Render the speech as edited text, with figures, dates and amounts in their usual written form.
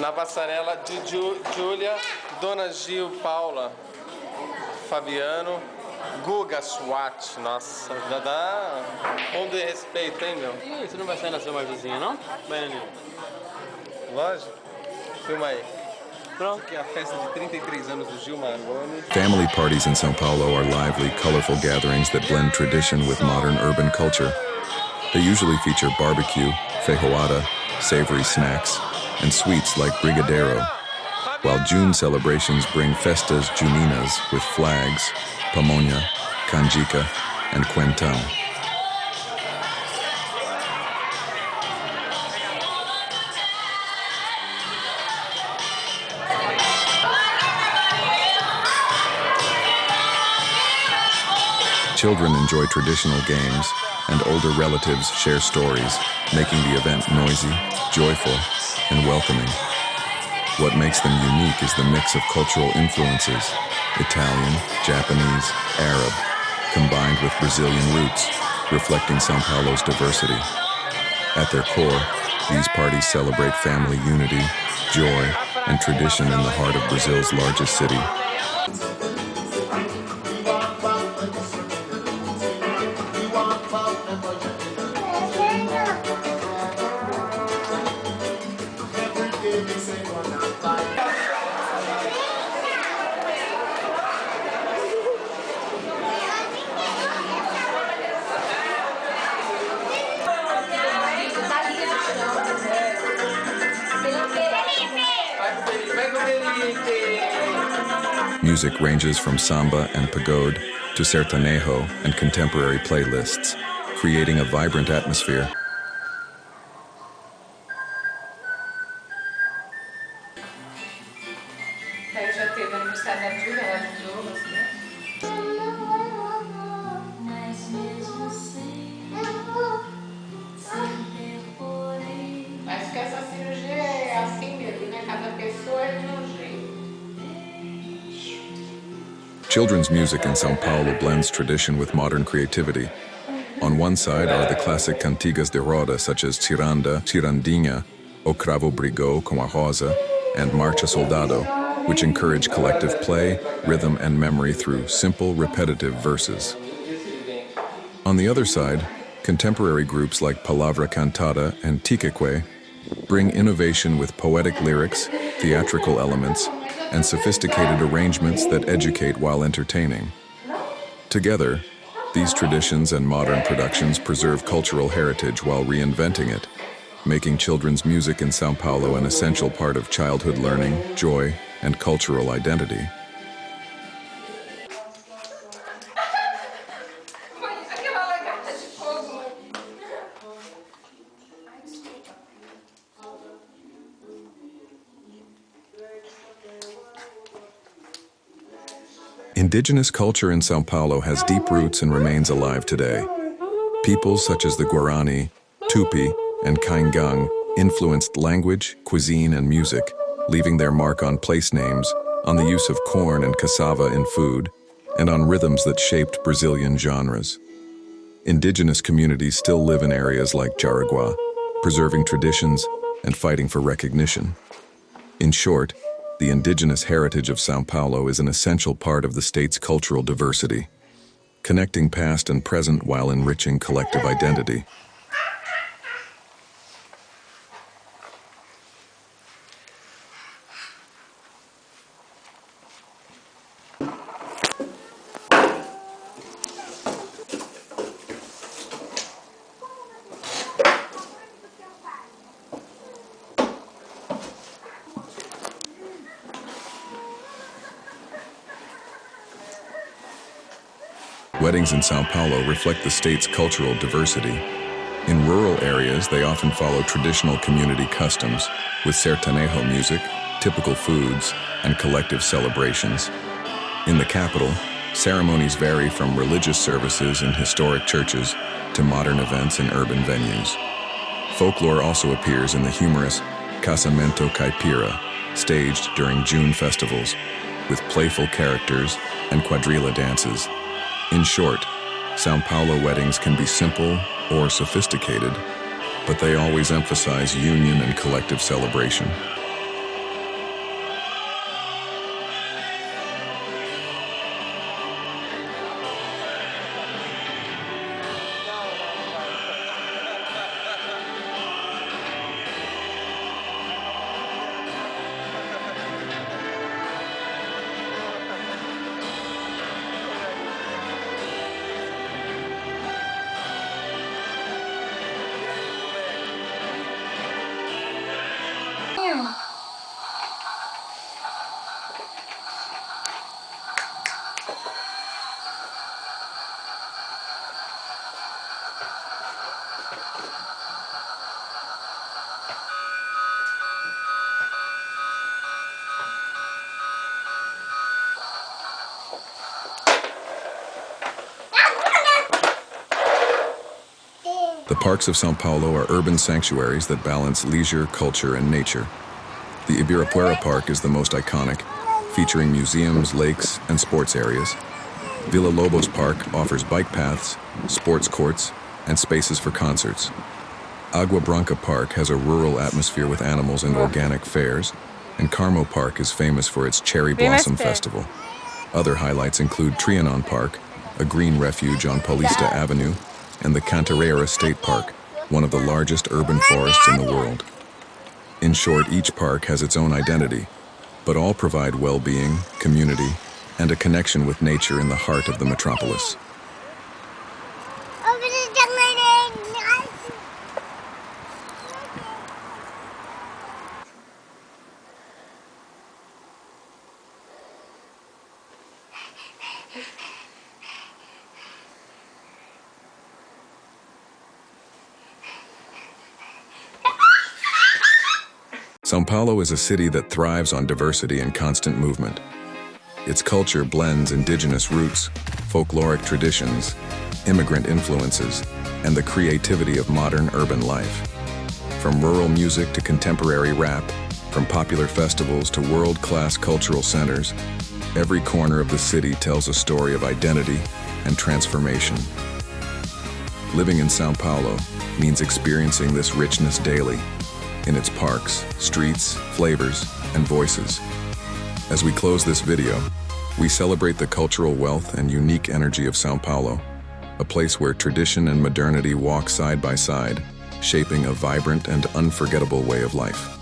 Na passarela de Júlia, Dona Gil, Paula, Fabiano, Guga, SWAT. Nossa, dá um de respeito, hein, meu? Ih, você não vai sair na sua vizinha, não? Vai, Aninho. Lógico. Filma aí. Pronto. Aqui é a festa de 33 anos do Gil Maroni. Family parties in São Paulo are lively, colorful gatherings that blend tradition with modern urban culture. They usually feature barbecue, feijoada, savory snacks, and sweets like brigadeiro, while June celebrations bring festas juninas with flags, pamonha, canjica, and quentão. Children enjoy traditional games, and older relatives share stories, making the event noisy, joyful, and welcoming. What makes them unique is the mix of cultural influences, Italian, Japanese, Arab, combined with Brazilian roots, reflecting São Paulo's diversity. At their core, these parties celebrate family unity, joy, and tradition in the heart of Brazil's largest city. Music ranges from samba and pagode to sertanejo and contemporary playlists, creating a vibrant atmosphere. Children's music in São Paulo blends tradition with modern creativity. On one side are the classic cantigas de roda such as Ciranda, Cirandinha, O Cravo Brigou com a Rosa, and Marcha Soldado, which encourage collective play, rhythm, and memory through simple, repetitive verses. On the other side, contemporary groups like Palavra Cantada and Tiqueque bring innovation with poetic lyrics, theatrical elements, and sophisticated arrangements that educate while entertaining. Together, these traditions and modern productions preserve cultural heritage while reinventing it, making children's music in São Paulo an essential part of childhood learning, joy, and cultural identity. Indigenous culture in São Paulo has deep roots and remains alive today. Peoples such as the Guarani, Tupi, and Caingang influenced language, cuisine, and music, leaving their mark on place names, on the use of corn and cassava in food, and on rhythms that shaped Brazilian genres. Indigenous communities still live in areas like Jaraguá, preserving traditions and fighting for recognition. In short, the indigenous heritage of São Paulo is an essential part of the state's cultural diversity, connecting past and present while enriching collective identity. Weddings in São Paulo reflect the state's cultural diversity. In rural areas, they often follow traditional community customs, with sertanejo music, typical foods, and collective celebrations. In the capital, ceremonies vary from religious services in historic churches to modern events in urban venues. Folklore also appears in the humorous Casamento Caipira, staged during June festivals, with playful characters and quadrilla dances. In short, São Paulo weddings can be simple or sophisticated, but they always emphasize union and collective celebration. parks of São Paulo are urban sanctuaries that balance leisure, culture, and nature. The Ibirapuera Park is the most iconic, featuring museums, lakes, and sports areas. Villa Lobos Park offers bike paths, sports courts, and spaces for concerts. Agua Branca Park has a rural atmosphere with animals and organic fairs, and Carmo Park is famous for its Cherry Blossom Festival. Other highlights include Trianon Park, a green refuge on Paulista Avenue, and the Cantareira State Park, one of the largest urban forests in the world. In short, each park has its own identity, but all provide well-being, community, and a connection with nature in the heart of the metropolis. São Paulo is a city that thrives on diversity and constant movement. Its culture blends indigenous roots, folkloric traditions, immigrant influences, and the creativity of modern urban life. From rural music to contemporary rap, from popular festivals to world-class cultural centers, every corner of the city tells a story of identity and transformation. Living in São Paulo means experiencing this richness daily, in its parks, streets, flavors, and voices. As we close this video, we celebrate the cultural wealth and unique energy of São Paulo, a place where tradition and modernity walk side by side, shaping a vibrant and unforgettable way of life.